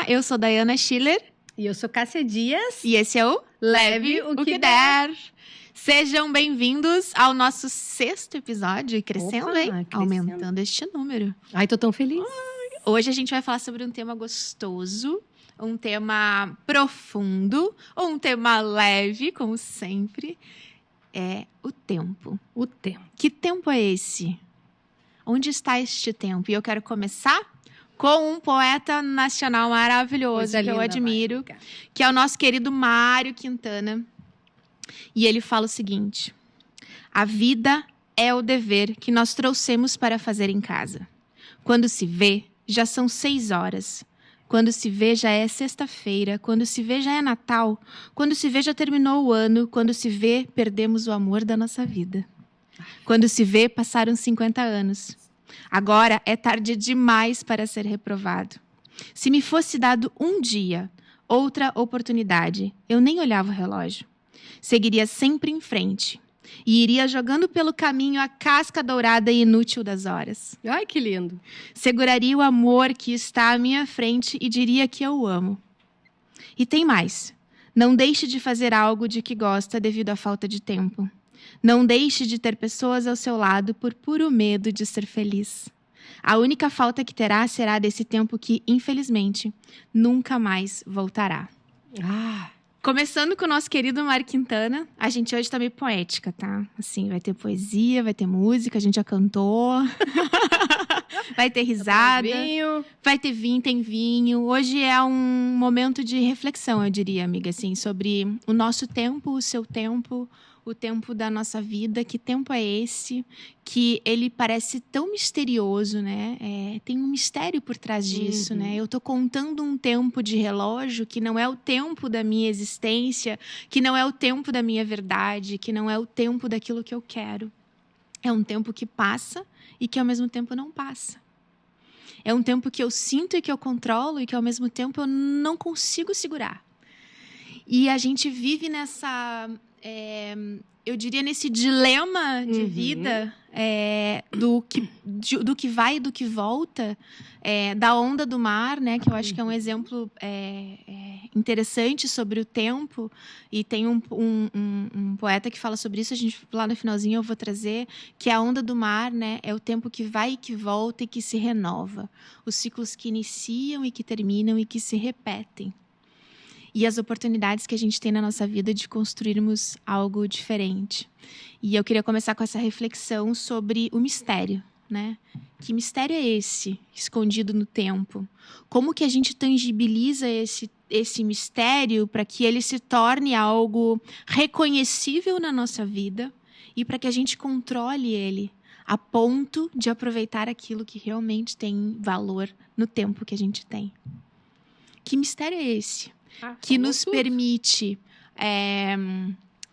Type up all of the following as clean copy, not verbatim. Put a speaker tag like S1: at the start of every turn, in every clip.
S1: eu sou Dayana Schiller.
S2: E eu sou Cássia Dias.
S1: E esse é o
S2: Leve o que der.
S1: Sejam bem-vindos ao nosso 6º episódio. E crescendo,
S2: Opa,
S1: hein?
S2: crescendo.
S1: Aumentando este número.
S2: Ai, tô tão feliz.
S1: Hoje a gente vai falar sobre um tema gostoso, um tema profundo, ou um tema leve, como sempre. É o tempo.
S2: O tempo.
S1: Que tempo é esse? Onde está este tempo? E eu quero começar com um poeta nacional maravilhoso
S2: Coisa
S1: que eu
S2: linda,
S1: admiro,
S2: vai,
S1: que é o nosso querido Mário Quintana. E ele fala o seguinte: a vida é o dever que nós trouxemos para fazer em casa. Quando se vê, já são 6 horas. Quando se vê, já é sexta-feira. Quando se vê, já é Natal. Quando se vê, já terminou o ano. Quando se vê, perdemos o amor da nossa vida. Quando se vê, passaram 50 anos. Agora é tarde demais para ser reprovado. Se me fosse dado um dia, outra oportunidade, eu nem olhava o relógio. Seguiria sempre em frente e iria jogando pelo caminho a casca dourada e inútil das horas.
S2: Ai, que lindo.
S1: Seguraria o amor que está à minha frente e diria que eu o amo. E tem mais. Não deixe de fazer algo de que gosta devido à falta de tempo. Não deixe de ter pessoas ao seu lado por puro medo de ser feliz. A única falta que terá será desse tempo que, infelizmente, nunca mais voltará. Começando com o nosso querido Mário Quintana. A gente hoje tá meio poética, tá? Assim, vai ter poesia, vai ter música, a gente já cantou. Vai ter risada.
S2: Vinho.
S1: Vai ter vinho, tem vinho. Hoje é um momento de reflexão, eu diria, amiga, assim, sobre o nosso tempo, o seu tempo, o tempo da nossa vida. Que tempo é esse? Que ele parece tão misterioso, né? Tem um mistério por trás disso, né? Eu tô contando um tempo de relógio que não é o tempo da minha existência, que não é o tempo da minha verdade, que não é o tempo daquilo que eu quero. É um tempo que passa e que ao mesmo tempo não passa. É um tempo que eu sinto e que eu controlo e que ao mesmo tempo eu não consigo segurar. E a gente vive nessa... eu diria nesse dilema de vida, do que vai e do que volta, da onda do mar, né? Que eu acho que é um exemplo interessante sobre o tempo. E tem um poeta que fala sobre isso, a gente lá no finalzinho eu vou trazer, que a onda do mar, né, é o tempo que vai e que volta e que se renova. Os ciclos que iniciam e que terminam e que se repetem. E as oportunidades que a gente tem na nossa vida de construirmos algo diferente. E eu queria começar com essa reflexão sobre o mistério, né? Que mistério é esse, escondido no tempo? Como que a gente tangibiliza esse mistério para que ele se torne algo reconhecível na nossa vida e para que a gente controle ele a ponto de aproveitar aquilo que realmente tem valor no tempo que a gente tem? Que mistério é esse? Que nos permite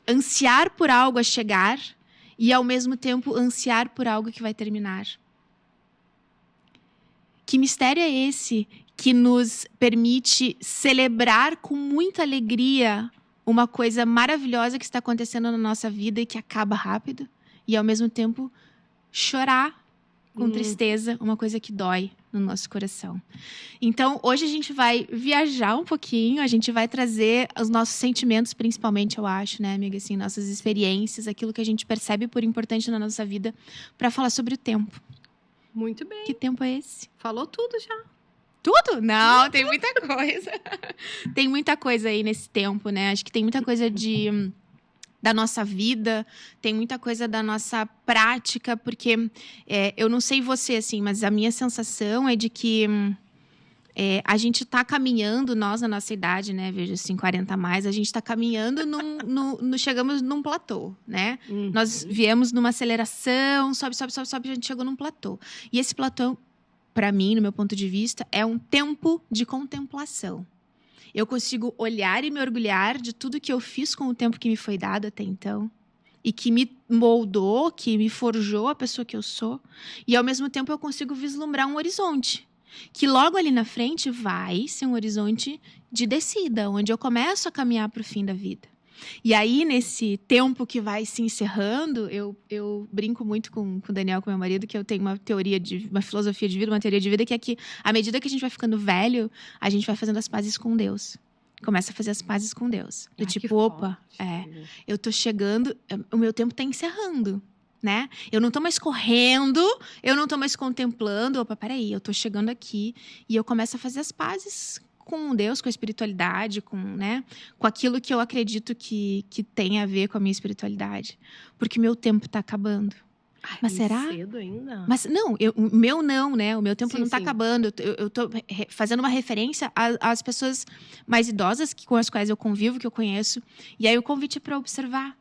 S1: ansiar por algo a chegar e, ao mesmo tempo, ansiar por algo que vai terminar. Que mistério é esse que nos permite celebrar com muita alegria uma coisa maravilhosa que está acontecendo na nossa vida e que acaba rápido e, ao mesmo tempo, chorar com tristeza, uma coisa que dói no nosso coração. Então, hoje a gente vai viajar um pouquinho, a gente vai trazer os nossos sentimentos, principalmente, eu acho, né, amiga? Assim, nossas experiências, aquilo que a gente percebe por importante na nossa vida, para falar sobre o tempo.
S2: Muito bem.
S1: Que tempo é esse?
S2: Falou tudo já.
S1: Tudo? Não, tem muita coisa. Tem muita coisa aí nesse tempo, né? Acho que tem muita coisa da nossa vida, tem muita coisa da nossa prática, porque eu não sei você, assim, mas a minha sensação é de que a gente está caminhando, nós, na nossa idade, né, vejo assim, 40 a mais, a gente está caminhando, chegamos num platô, né? Nós viemos numa aceleração, sobe, a gente chegou num platô. E esse platô, para mim, no meu ponto de vista, é um tempo de contemplação. Eu consigo olhar e me orgulhar de tudo que eu fiz com o tempo que me foi dado até então. E que me moldou, que me forjou a pessoa que eu sou. E, ao mesmo tempo, eu consigo vislumbrar um horizonte. Que logo ali na frente vai ser um horizonte de descida, onde eu começo a caminhar para o fim da vida. E aí, nesse tempo que vai se encerrando, eu brinco muito com o Daniel, com meu marido, que eu tenho uma filosofia de vida, uma teoria de vida, que é que, à medida que a gente vai ficando velho, a gente vai fazendo as pazes com Deus. Começa a fazer as pazes com Deus. Do
S2: Que
S1: tipo, opa,
S2: forte.
S1: eu tô chegando, o meu tempo tá encerrando, né? Eu não tô mais correndo, eu não tô mais contemplando. Opa, peraí, eu tô chegando aqui e eu começo a fazer as pazes com Deus, com a espiritualidade, né? Com aquilo que eu acredito que tem a ver com a minha espiritualidade. Porque meu tempo tá acabando.
S2: Ai,
S1: Mas
S2: muito
S1: será?
S2: cedo ainda.
S1: Mas não, o meu não, né? O meu tempo
S2: Sim,
S1: não tá
S2: sim.
S1: acabando. Eu tô fazendo uma referência às pessoas mais idosas com as quais eu convivo, que eu conheço. E aí o convite é para observar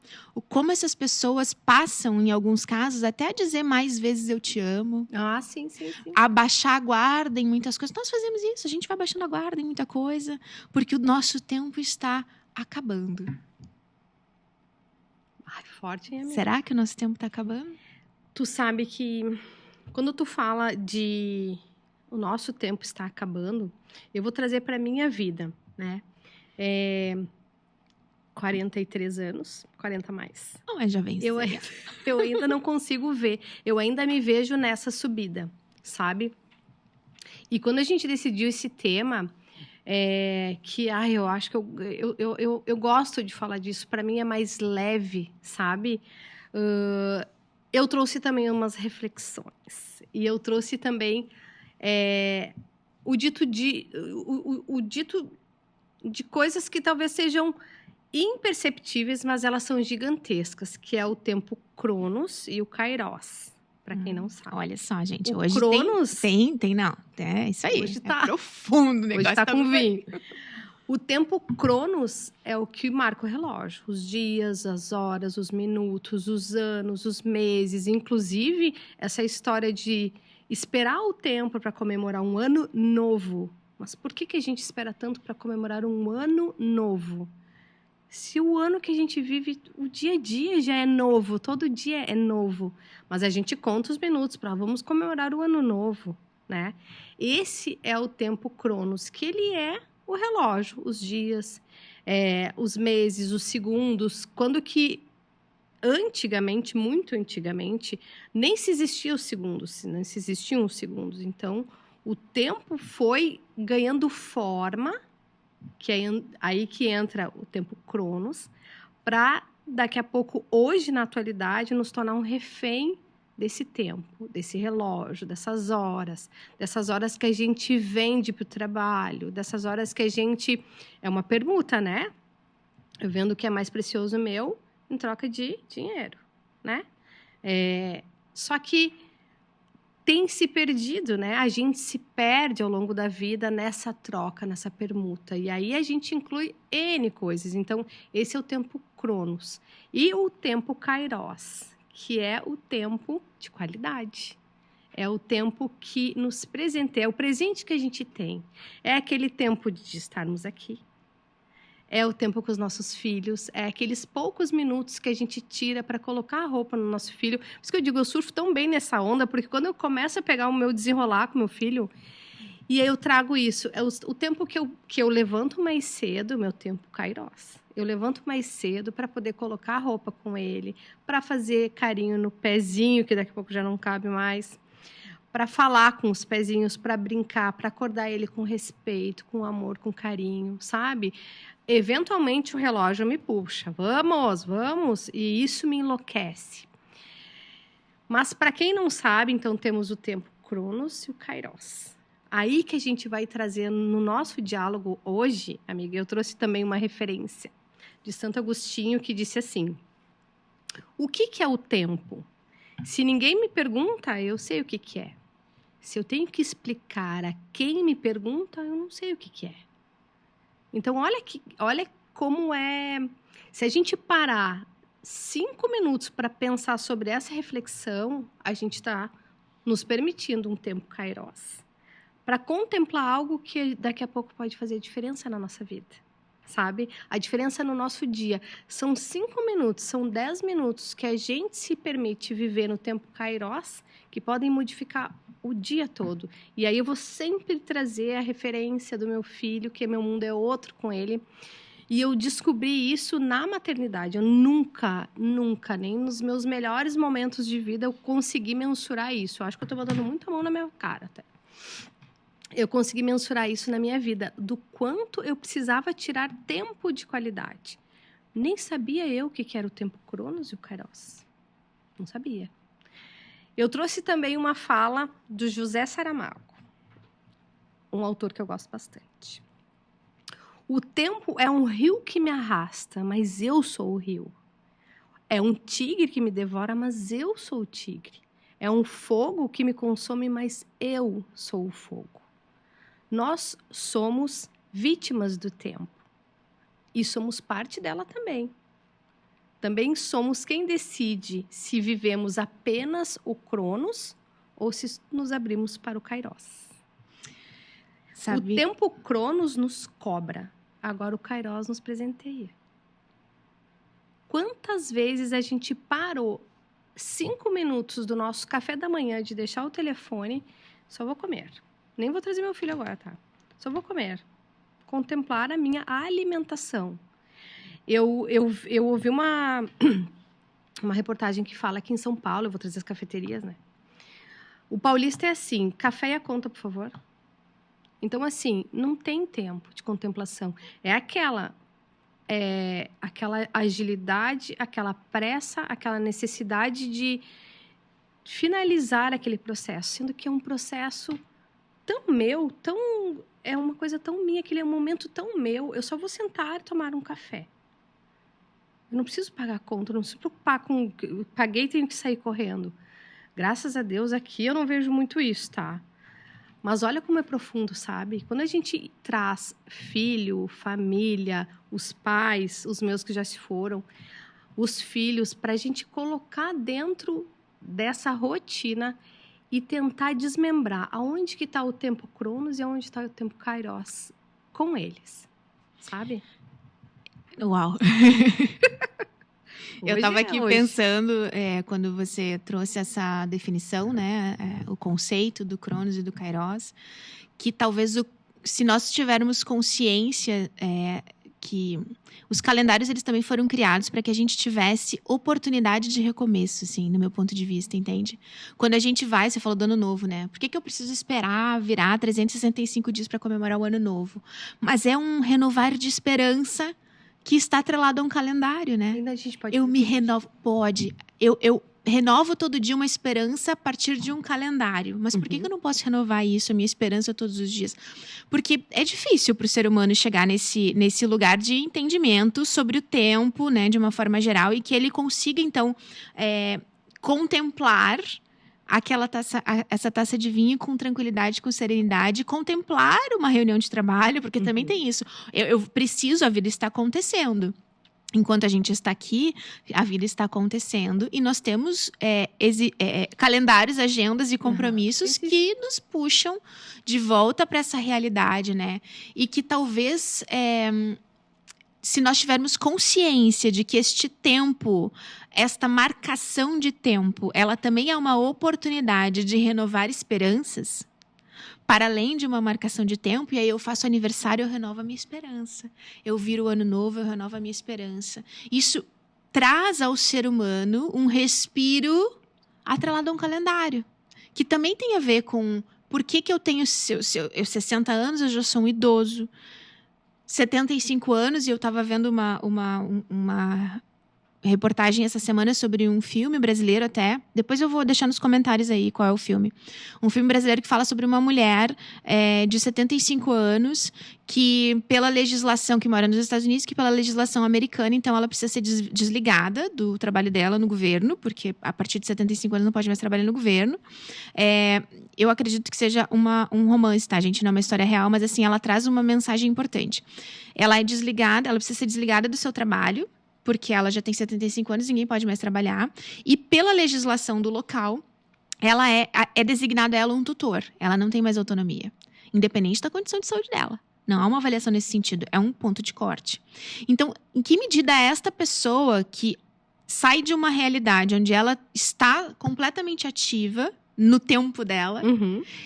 S1: como essas pessoas passam, em alguns casos, até a dizer mais vezes eu te amo.
S2: Ah, sim.
S1: A baixar a guarda em muitas coisas. Nós fazemos isso, a gente vai baixando a guarda em muita coisa, porque o nosso tempo está acabando.
S2: Ai, forte, hein, amiga?
S1: Será que o nosso tempo está acabando?
S2: Tu sabe que quando tu fala de o nosso tempo está acabando, eu vou trazer para minha vida, né? 43 anos, 40 mais.
S1: Não é jovem.
S2: Eu ainda não consigo ver. Eu ainda me vejo nessa subida, sabe? E quando a gente decidiu esse tema, eu acho que eu gosto de falar disso. Para mim é mais leve, sabe? Eu trouxe também umas reflexões. E eu trouxe também o dito de coisas que talvez sejam imperceptíveis, mas elas são gigantescas, que é o tempo Cronos e o Kairos, para quem não sabe.
S1: Olha só, gente,
S2: O
S1: hoje
S2: Cronos
S1: tem, não, é isso aí.
S2: hoje tá
S1: profundo o negócio.
S2: Hoje tá com vinho. O tempo Cronos é o que marca o relógio. Os dias, as horas, os minutos, os anos, os meses. Inclusive, essa história de esperar o tempo para comemorar um ano novo. Mas por que a gente espera tanto para comemorar um ano novo? Se o ano que a gente vive, o dia a dia já é novo, todo dia é novo. Mas a gente conta os minutos para vamos comemorar o ano novo, né? Esse é o tempo Cronos, que ele é o relógio, os dias, os meses, os segundos. Quando que antigamente, muito antigamente, nem se existia os segundos, nem se existiam os segundos. Então, o tempo foi ganhando forma, que é aí que entra o tempo Cronos, para daqui a pouco, hoje na atualidade, nos tornar um refém desse tempo, desse relógio, dessas horas que a gente vende para o trabalho, dessas horas que a gente... É uma permuta, né? Eu vendo o que é mais precioso meu em troca de dinheiro, né? Só que tem se perdido, né? A gente se perde ao longo da vida nessa troca, nessa permuta. E aí a gente inclui N coisas. Então, esse é o tempo Cronos. E o tempo Kairos, que é o tempo de qualidade. É o tempo que nos presenteia, é o presente que a gente tem. É aquele tempo de estarmos aqui. É o tempo com os nossos filhos, é aqueles poucos minutos que a gente tira para colocar a roupa no nosso filho. Por isso que eu digo, eu surfo tão bem nessa onda, porque quando eu começo a pegar o meu desenrolar com meu filho, e aí eu trago isso, é o tempo que eu levanto mais cedo, meu tempo Kairos. Eu levanto mais cedo para poder colocar a roupa com ele, para fazer carinho no pezinho, que daqui a pouco já não cabe mais, para falar com os pezinhos, para brincar, para acordar ele com respeito, com amor, com carinho, sabe? Eventualmente o relógio me puxa, vamos, e isso me enlouquece. Mas para quem não sabe, então temos o tempo Cronos e o Kairos. Aí que a gente vai trazer no nosso diálogo hoje, amiga, eu trouxe também uma referência de Santo Agostinho que disse assim: o que é o tempo? Se ninguém me pergunta, eu sei o que é. Se eu tenho que explicar a quem me pergunta, eu não sei o que é. Então, olha como é... Se a gente parar 5 minutos para pensar sobre essa reflexão, a gente está nos permitindo um tempo Kairos. Para contemplar algo que daqui a pouco pode fazer diferença na nossa vida, sabe? A diferença no nosso dia. São 5 minutos, são 10 minutos que a gente se permite viver no tempo Kairos, que podem modificar o dia todo. E aí eu vou sempre trazer a referência do meu filho, que meu mundo é outro com ele. E eu descobri isso na maternidade. Eu nunca, nem nos meus melhores momentos de vida, eu consegui mensurar isso. Eu acho que eu estou botando muita mão na minha cara até. Eu consegui mensurar isso na minha vida, do quanto eu precisava tirar tempo de qualidade. Nem sabia eu o que era o tempo Cronos e o Kairos. Não sabia. Eu trouxe também uma fala do José Saramago, um autor que eu gosto bastante. O tempo é um rio que me arrasta, mas eu sou o rio. É um tigre que me devora, mas eu sou o tigre. É um fogo que me consome, mas eu sou o fogo. Nós somos vítimas do tempo e somos parte dela também. Também somos quem decide se vivemos apenas o Cronos ou se nos abrimos para o Kairos. O tempo Cronos nos cobra, agora o Kairos nos presenteia. Quantas vezes a gente parou 5 minutos do nosso café da manhã de deixar o telefone, só vou comer. Nem vou trazer meu filho agora, tá? Só vou comer. Contemplar a minha alimentação. Eu ouvi uma reportagem que fala aqui em São Paulo, eu vou trazer as cafeterias, né? O paulista é assim, café e a conta, por favor. Então, assim, não tem tempo de contemplação. É aquela agilidade, aquela pressa, aquela necessidade de finalizar aquele processo, sendo que é um processo tão meu, é uma coisa tão minha, aquele é um momento tão meu. Eu só vou sentar e tomar um café. Eu não preciso pagar a conta, eu não preciso preocupar com... Paguei e tenho que sair correndo. Graças a Deus, aqui eu não vejo muito isso, tá? Mas olha como é profundo, sabe? Quando a gente traz filho, família, os pais, os meus que já se foram, os filhos, para a gente colocar dentro dessa rotina e tentar desmembrar aonde que está o tempo Cronos e aonde está o tempo Kairos com eles, sabe?
S1: Uau! Eu estava aqui pensando, quando você trouxe essa definição, né, o conceito do Cronos e do Kairos, que talvez se nós tivermos consciência que os calendários eles também foram criados para que a gente tivesse oportunidade de recomeço, assim, no meu ponto de vista, entende? Quando a gente vai, você falou do Ano Novo, né? Por que eu preciso esperar virar 365 dias para comemorar o Ano Novo? Mas é um renovar de esperança que está atrelado a um calendário, né?
S2: Ainda a gente pode
S1: eu me renovo, pode. Eu renovo todo dia uma esperança a partir de um calendário. Mas por que eu não posso renovar isso, a minha esperança todos os dias? Porque é difícil para o ser humano chegar nesse lugar de entendimento sobre o tempo, né, de uma forma geral, e que ele consiga, então, contemplar essa taça de vinho com tranquilidade, com serenidade, contemplar uma reunião de trabalho, porque também tem isso. Eu preciso, a vida está acontecendo. Enquanto a gente está aqui, a vida está acontecendo e nós temos calendários, agendas e compromissos que nos puxam de volta para essa realidade, né? E que talvez, se nós tivermos consciência de que este tempo, esta marcação de tempo, ela também é uma oportunidade de renovar esperanças, para além de uma marcação de tempo, e aí eu faço aniversário, eu renovo a minha esperança. Eu viro o Ano Novo, eu renovo a minha esperança. Isso traz ao ser humano um respiro atrelado a um calendário, que também tem a ver com por que eu tenho 60 anos, eu já sou um idoso, 75 anos, e eu estava vendo uma reportagem essa semana sobre um filme brasileiro até. Depois eu vou deixar nos comentários aí qual é o filme. Um filme brasileiro que fala sobre uma mulher de 75 anos que, pela legislação, que mora nos Estados Unidos, que pela legislação americana, então ela precisa ser desligada do trabalho dela no governo, porque a partir de 75 anos não pode mais trabalhar no governo. Eu acredito que seja um romance, tá, gente? Não é uma história real, mas assim, ela traz uma mensagem importante. Ela é desligada, ela precisa ser desligada do seu trabalho, porque ela já tem 75 anos, ninguém pode mais trabalhar. E pela legislação do local, ela é designado ela um tutor. Ela não tem mais autonomia, independente da condição de saúde dela. Não há uma avaliação nesse sentido, é um ponto de corte. Então, em que medida esta pessoa que sai de uma realidade onde ela está completamente ativa, no tempo dela,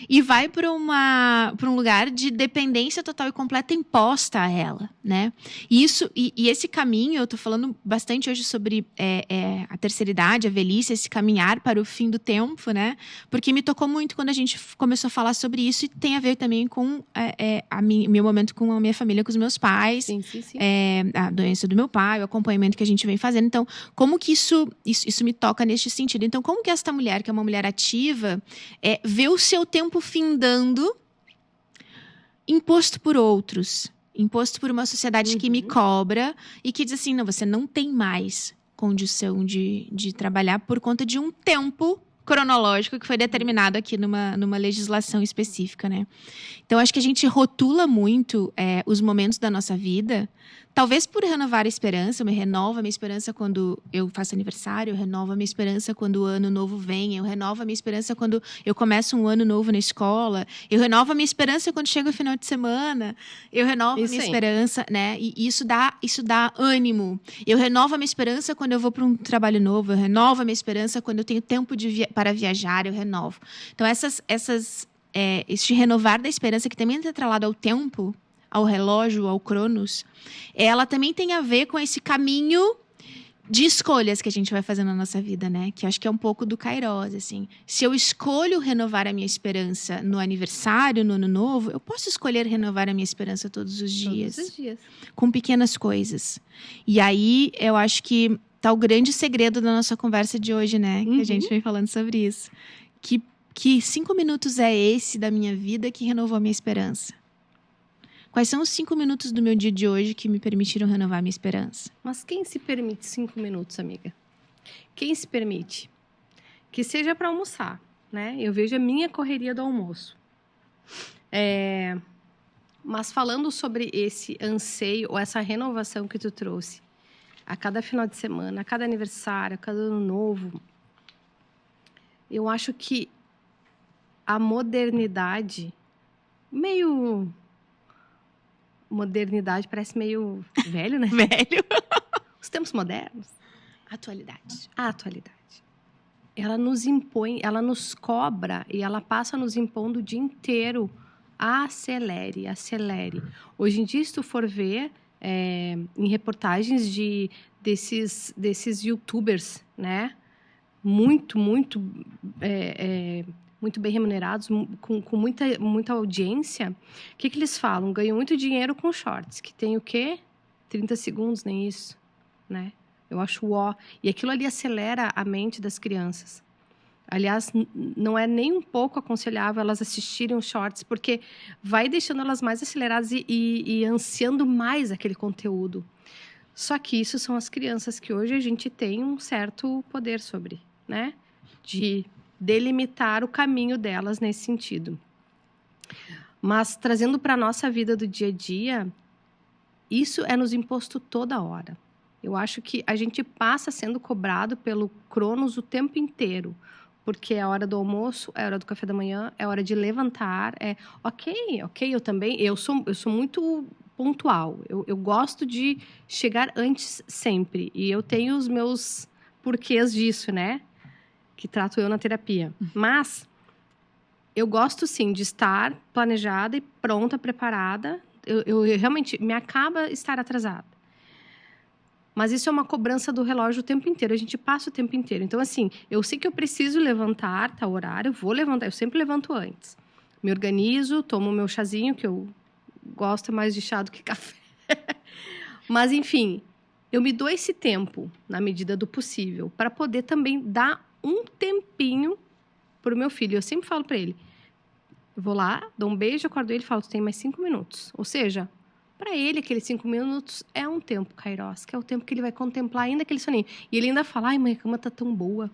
S1: e vai para um lugar de dependência total e completa imposta a ela, né? E esse caminho, eu tô falando bastante hoje sobre a terceira idade, a velhice, esse caminhar para o fim do tempo, né? Porque me tocou muito quando a gente começou a falar sobre isso, e tem a ver também com meu momento com a minha família, com os meus pais,
S2: Sim.
S1: A doença do meu pai, o acompanhamento que a gente vem fazendo. Então, como que isso me toca neste sentido? Então, como que esta mulher, que é uma mulher ativa, vê o seu tempo findando, imposto por outros, imposto por uma sociedade que me cobra e que diz assim, não, você não tem mais condição de trabalhar por conta de um tempo cronológico que foi determinado aqui numa legislação específica, né? Então, acho que a gente rotula muito os momentos da nossa vida, talvez por renovar a esperança. Eu renovo a minha esperança quando eu faço aniversário, eu renovo a minha esperança quando o ano novo vem, eu renovo a minha esperança quando eu começo um ano novo na escola, eu renovo a minha esperança quando chega o final de semana, eu renovo a minha esperança, né? E isso dá ânimo. Eu renovo a minha esperança quando eu vou para um trabalho novo, eu renovo a minha esperança quando eu tenho tempo para viajar, eu renovo. Então, este renovar da esperança, que também está atrelado ao tempo, ao relógio, ao cronos, ela também tem a ver com esse caminho de escolhas que a gente vai fazendo na nossa vida, né? Que acho que é um pouco do Kairos, assim. Se eu escolho renovar a minha esperança no aniversário, no ano novo, eu posso escolher renovar a minha esperança todos os dias.
S2: Todos os dias.
S1: Com pequenas coisas. E aí, eu acho que tá o grande segredo da nossa conversa de hoje, né? Que a gente vem falando sobre isso. Que 5 minutos é esse da minha vida que renovou a minha esperança? Quais são os 5 minutos do meu dia de hoje que me permitiram renovar a minha esperança?
S2: Mas quem se permite 5 minutos, amiga? Quem se permite? Que seja para almoçar, né? Eu vejo a minha correria do almoço. Mas falando sobre esse anseio ou essa renovação que tu trouxe, a cada final de semana, a cada aniversário, a cada ano novo, eu acho que a modernidade, modernidade parece meio velho, né?
S1: Velho.
S2: Os tempos modernos.
S1: Atualidade.
S2: A atualidade. Ela nos impõe, ela nos cobra e ela passa nos impondo o dia inteiro. Acelere. Hoje em dia, se tu for ver em reportagens desses youtubers, né? Muito bem remunerados, com muita audiência, o que eles falam? Ganham muito dinheiro com shorts, que tem o quê? 30 segundos, nem isso, né? Eu acho E aquilo ali acelera a mente das crianças. Aliás, não é nem um pouco aconselhável elas assistirem os shorts, porque vai deixando elas mais aceleradas e ansiando mais aquele conteúdo. Só que isso são as crianças que hoje a gente tem um certo poder sobre, né? De delimitar o caminho delas nesse sentido. Mas, trazendo para a nossa vida do dia a dia, isso é nos imposto toda hora. Eu acho que a gente passa sendo cobrado pelo Cronos o tempo inteiro, porque é a hora do almoço, é a hora do café da manhã, é a hora de levantar, ok, eu sou muito pontual, eu gosto de chegar antes sempre, e eu tenho os meus porquês disso, né? Que trato eu na terapia. Mas eu gosto, sim, de estar planejada e pronta, preparada. Eu realmente me acaba estar atrasada. Mas isso é uma cobrança do relógio o tempo inteiro. A gente passa o tempo inteiro. Então, assim, eu sei que eu preciso levantar, tá, horário, eu vou levantar. Eu sempre levanto antes. Me organizo, tomo o meu chazinho, que eu gosto mais de chá do que café. Mas, enfim, eu me dou esse tempo, na medida do possível, para poder também dar um tempinho pro meu filho. Eu sempre falo para ele, eu vou lá, dou um beijo, acordo ele e falo, tu tem mais 5 minutos. Ou seja, para ele, aqueles 5 minutos é um tempo, Kairos, que é o tempo que ele vai contemplar ainda aquele soninho. E ele ainda fala, ai, mãe, a cama tá tão boa.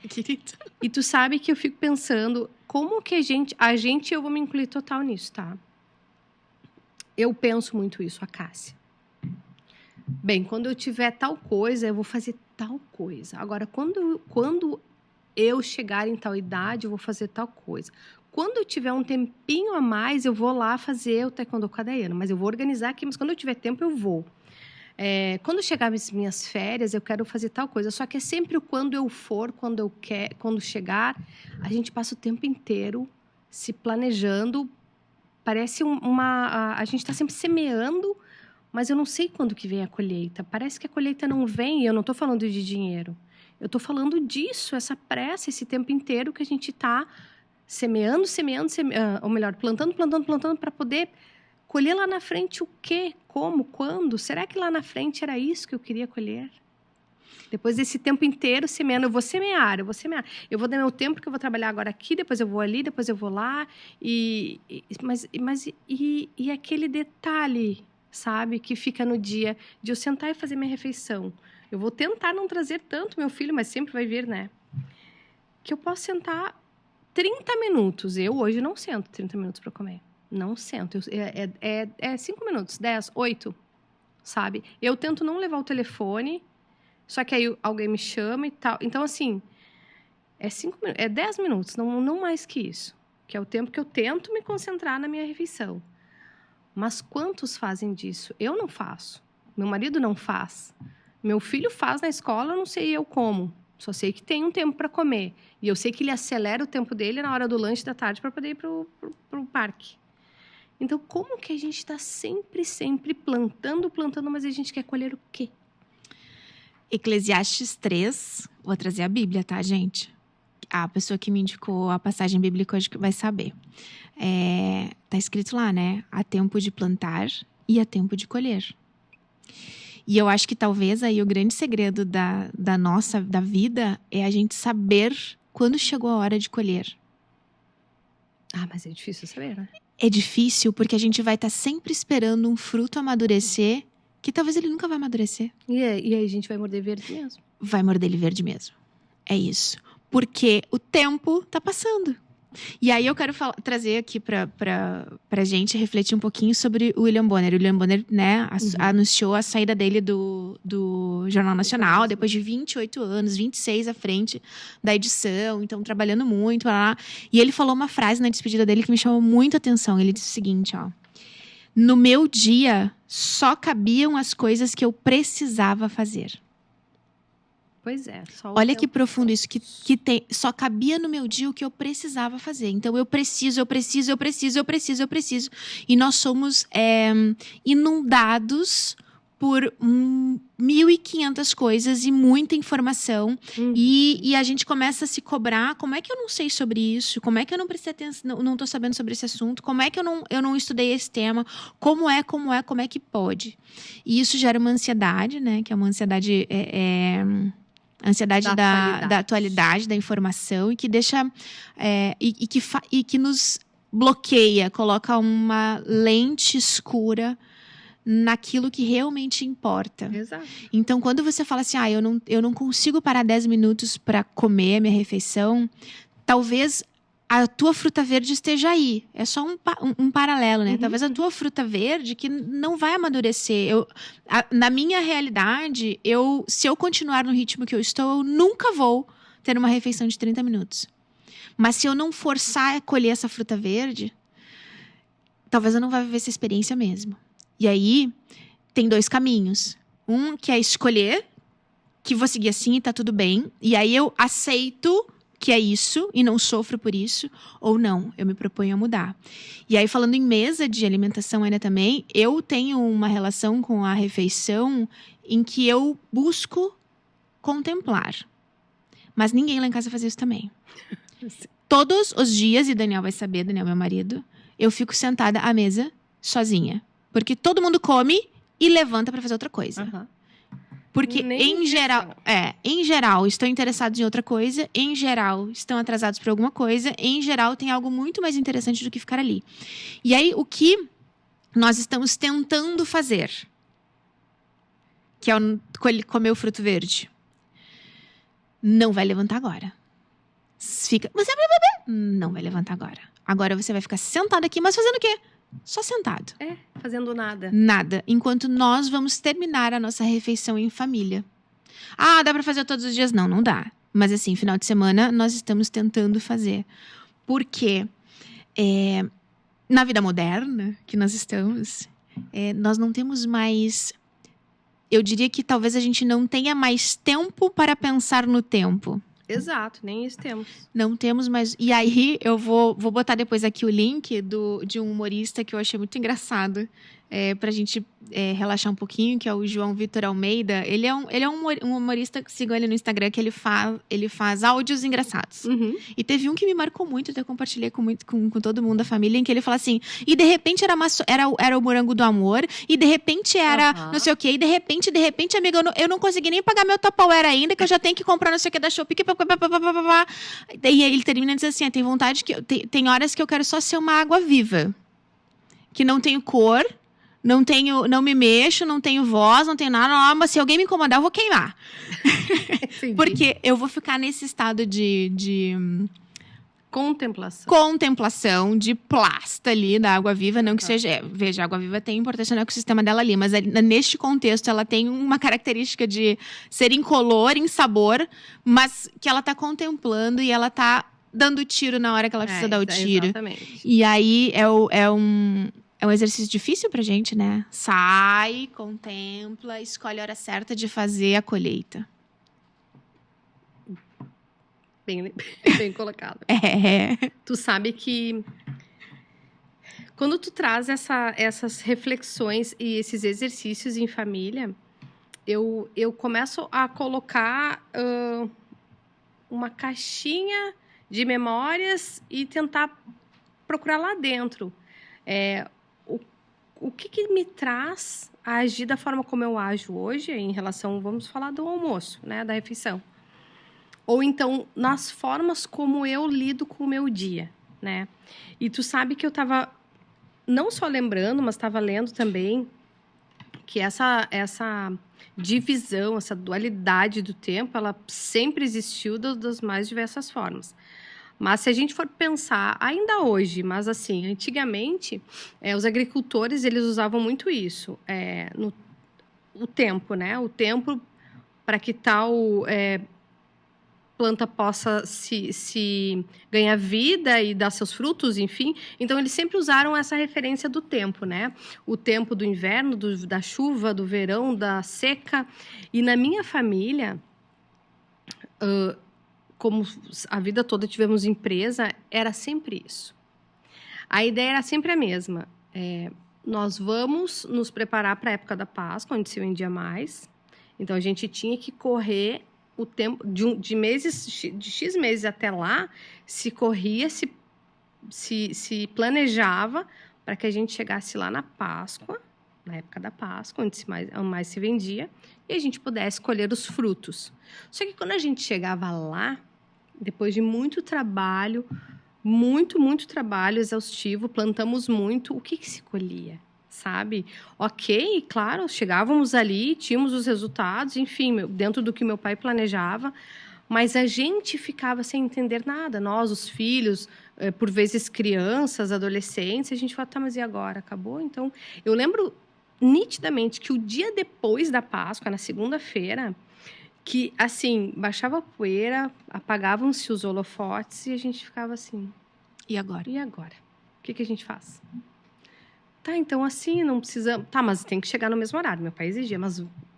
S1: Querido.
S2: E tu sabe que eu fico pensando, como que eu vou me incluir total nisso, tá? Eu penso muito isso, a Cássia. Bem, quando eu tiver tal coisa, eu vou fazer tal coisa. Agora, quando eu chegar em tal idade, eu vou fazer tal coisa. Quando eu tiver um tempinho a mais, eu vou lá fazer o taekwondo com a Dayana. Mas eu vou organizar aqui, mas quando eu tiver tempo, eu vou. Quando chegar as minhas férias, eu quero fazer tal coisa. Só que é sempre o quando eu for, quando eu quero, quando chegar. A gente passa o tempo inteiro se planejando. Parece a gente está sempre semeando, mas eu não sei quando que vem a colheita. Parece que a colheita não vem, e eu não estou falando de dinheiro. Eu estou falando disso, essa pressa, esse tempo inteiro que a gente está semeando, ou melhor, plantando, para poder colher lá na frente o quê? Como? Quando? Será que lá na frente era isso que eu queria colher? Depois desse tempo inteiro semeando, eu vou semear. Eu vou dar meu tempo, que eu vou trabalhar agora aqui, depois eu vou ali, depois eu vou lá. Mas aquele detalhe, sabe, que fica no dia de eu sentar e fazer minha refeição. Eu vou tentar não trazer tanto meu filho, mas sempre vai vir, né? Que eu posso sentar 30 minutos. Eu hoje não sento 30 minutos para comer. Não sento. 5 minutos, 10, 8, sabe? Eu tento não levar o telefone, só que aí alguém me chama e tal. Então, assim, é 10 minutos, não mais que isso. Que é o tempo que eu tento me concentrar na minha refeição. Mas quantos fazem disso? Eu não faço. Meu marido não faz. Meu filho faz na escola, eu não sei eu como. Só sei que tem um tempo para comer. E eu sei que ele acelera o tempo dele na hora do lanche da tarde para poder ir pro parque. Então, como que a gente está sempre plantando, mas a gente quer colher o quê?
S1: Eclesiastes 3, vou trazer a Bíblia, tá, gente? A pessoa que me indicou a passagem bíblica hoje vai saber. Tá escrito lá, né? Há tempo de plantar e há tempo de colher. E eu acho que talvez aí o grande segredo da vida é a gente saber quando chegou a hora de colher.
S2: Ah, mas é difícil saber, né?
S1: É difícil porque a gente vai estar sempre esperando um fruto amadurecer, que talvez ele nunca vai amadurecer.
S2: E aí a gente vai morder verde mesmo.
S1: Vai morder ele verde mesmo. É isso. Porque o tempo tá passando. E aí eu quero trazer aqui pra gente refletir um pouquinho sobre o William Bonner. O William Bonner, né, anunciou a saída dele do Jornal Nacional, depois de 28 anos, 26 à frente da edição, então trabalhando muito. Lá. E ele falou uma frase na despedida dele que me chamou muito a atenção. Ele disse o seguinte, ó. No meu dia, só cabiam as coisas que eu precisava fazer.
S2: Pois é.
S1: Olha que profundo isso, que só cabia no meu dia o que eu precisava fazer. Então, eu preciso. E nós somos inundados por 1.500 coisas e muita informação. E a gente começa a se cobrar. Como é que eu não sei sobre isso? Como é que eu não prestei atenção, não estou sabendo sobre esse assunto? Como é que eu não estudei esse tema? Como é que pode? E isso gera uma ansiedade, né? Que é uma ansiedade... ansiedade da atualidade, da informação, e que deixa e que nos bloqueia, coloca uma lente escura naquilo que realmente importa.
S2: Exato.
S1: Então, quando você fala assim, eu não consigo parar 10 minutos para comer a minha refeição, talvez a tua fruta verde esteja aí. É só um paralelo, né? Talvez a tua fruta verde que não vai amadurecer. Na minha realidade, se eu continuar no ritmo que eu estou, eu nunca vou ter uma refeição de 30 minutos. Mas se eu não forçar a colher essa fruta verde, talvez eu não vá viver essa experiência mesmo. E aí, tem 2 caminhos. Um que é escolher, que vou seguir assim e tá tudo bem. E aí eu aceito que é isso e não sofro por isso, ou não, eu me proponho a mudar. E aí, falando em mesa de alimentação ainda também, eu tenho uma relação com a refeição em que eu busco contemplar. Mas ninguém lá em casa faz isso também. Todos os dias, e Daniel vai saber, Daniel, meu marido, eu fico sentada à mesa sozinha. Porque todo mundo come e levanta para fazer outra coisa. Porque, em geral, estão interessados em outra coisa. Em geral, estão atrasados por alguma coisa. Em geral, tem algo muito mais interessante do que ficar ali. E aí, o que nós estamos tentando fazer? Que é comer o fruto verde. Não vai levantar agora. Não vai levantar agora. Agora você vai ficar sentado aqui, mas fazendo o quê? Só sentado.
S2: Fazendo nada.
S1: Nada. Enquanto nós vamos terminar a nossa refeição em família. Dá pra fazer todos os dias? Não, não dá. Mas assim, final de semana, nós estamos tentando fazer. Porque na vida moderna que nós estamos, nós não temos mais eu diria que talvez a gente não tenha mais tempo para pensar no tempo.
S2: Exato, nem isso temos.
S1: Não temos mais. E aí, eu vou botar depois aqui o link de um humorista que eu achei muito engraçado. Pra gente relaxar um pouquinho, que é o João Vitor Almeida. Ele é um humorista, que sigam ele no Instagram, que ele faz áudios engraçados.
S2: Uhum.
S1: E teve um que me marcou muito, até compartilhei com todo mundo da família, em que ele fala assim, e de repente era o morango do amor, e de repente era não sei o quê, e de repente, amiga, eu não consegui nem pagar meu Tupperware ainda, que eu já tenho que comprar não sei o que da Shopee, e aí ele termina dizendo assim, tem vontade que tem horas que eu quero só ser uma água viva, que não tenho cor, não me mexo, não tenho voz, não tenho nada, mas se alguém me incomodar, eu vou queimar. Porque eu vou ficar nesse estado de contemplação, de plasta ali da água viva, não que seja... Veja, a água viva tem importância no ecossistema dela ali, mas neste contexto ela tem uma característica de ser incolor, insabor, mas que ela tá contemplando e ela tá dando tiro na hora que ela precisa dar o tiro.
S2: Exatamente.
S1: E aí é um exercício difícil pra gente, né? Sai, contempla, escolhe a hora certa de fazer a colheita.
S2: Bem colocado.
S1: É.
S2: Tu sabe que quando tu traz essas reflexões e esses exercícios em família, eu começo a colocar uma caixinha de memórias e tentar procurar lá dentro. O que me traz a agir da forma como eu ajo hoje em relação, vamos falar do almoço, né, da refeição. Ou então, nas formas como eu lido com o meu dia, né? E tu sabe que eu estava não só lembrando, mas estava lendo também que essa divisão, essa dualidade do tempo, ela sempre existiu das mais diversas formas. Mas se a gente for pensar, ainda hoje, mas assim, antigamente, os agricultores, eles usavam muito isso, o tempo, né? O tempo para que tal planta possa se ganhar vida e dar seus frutos, enfim. Então, eles sempre usaram essa referência do tempo, né? O tempo do inverno, da chuva, do verão, da seca. E na minha família, como a vida toda tivemos empresa, era sempre isso. A ideia era sempre a mesma. Nós vamos nos preparar para a época da Páscoa, onde se vendia mais. Então, a gente tinha que correr o tempo de X meses até lá, se corria, se planejava para que a gente chegasse lá na Páscoa, na época da Páscoa, onde mais se vendia, e a gente pudesse colher os frutos. Só que quando a gente chegava lá, depois de muito trabalho, muito trabalho exaustivo, plantamos muito, o que se colhia? Sabe? Ok, claro, chegávamos ali, tínhamos os resultados, enfim, dentro do que meu pai planejava, mas a gente ficava sem entender nada. Nós, os filhos, por vezes crianças, adolescentes, a gente fala, tá, mas e agora? Acabou? Então, eu lembro nitidamente que o dia depois da Páscoa, na segunda-feira, que, assim, baixava a poeira, apagavam-se os holofotes e a gente ficava assim...
S1: E agora?
S2: E agora? O que a gente faz? Tá, então assim, não precisa... Tá, mas tem que chegar no mesmo horário. Meu pai exigia, mas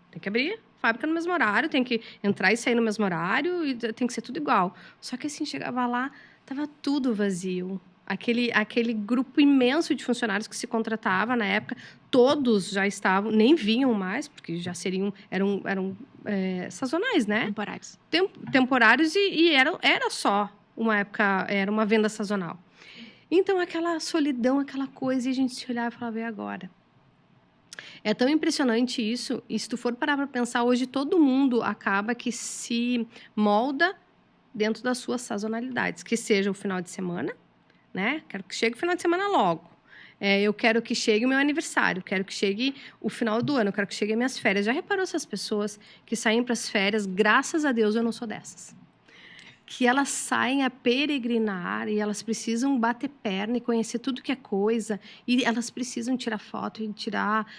S2: tem que abrir a fábrica no mesmo horário, tem que entrar e sair no mesmo horário, e tem que ser tudo igual. Só que assim, chegava lá, tava tudo vazio. Aquele grupo imenso de funcionários que se contratava na época, todos já estavam, nem vinham mais, porque já eram sazonais, né?
S1: Temporários.
S2: Temporários e era só uma época, era uma venda sazonal. Então, aquela solidão, aquela coisa, e a gente se olhava e falava, e agora? É tão impressionante isso, e se tu for parar para pensar, hoje todo mundo acaba que se molda dentro das suas sazonalidades, que seja o final de semana, né? Quero que chegue o final de semana logo. Eu quero que chegue o meu aniversário, quero que chegue o final do ano, quero que chegue as minhas férias. Já reparou essas pessoas que saem para as férias? Graças a Deus eu não sou dessas. Que elas saem a peregrinar e elas precisam bater perna e conhecer tudo que é coisa, e elas precisam tirar foto e tirar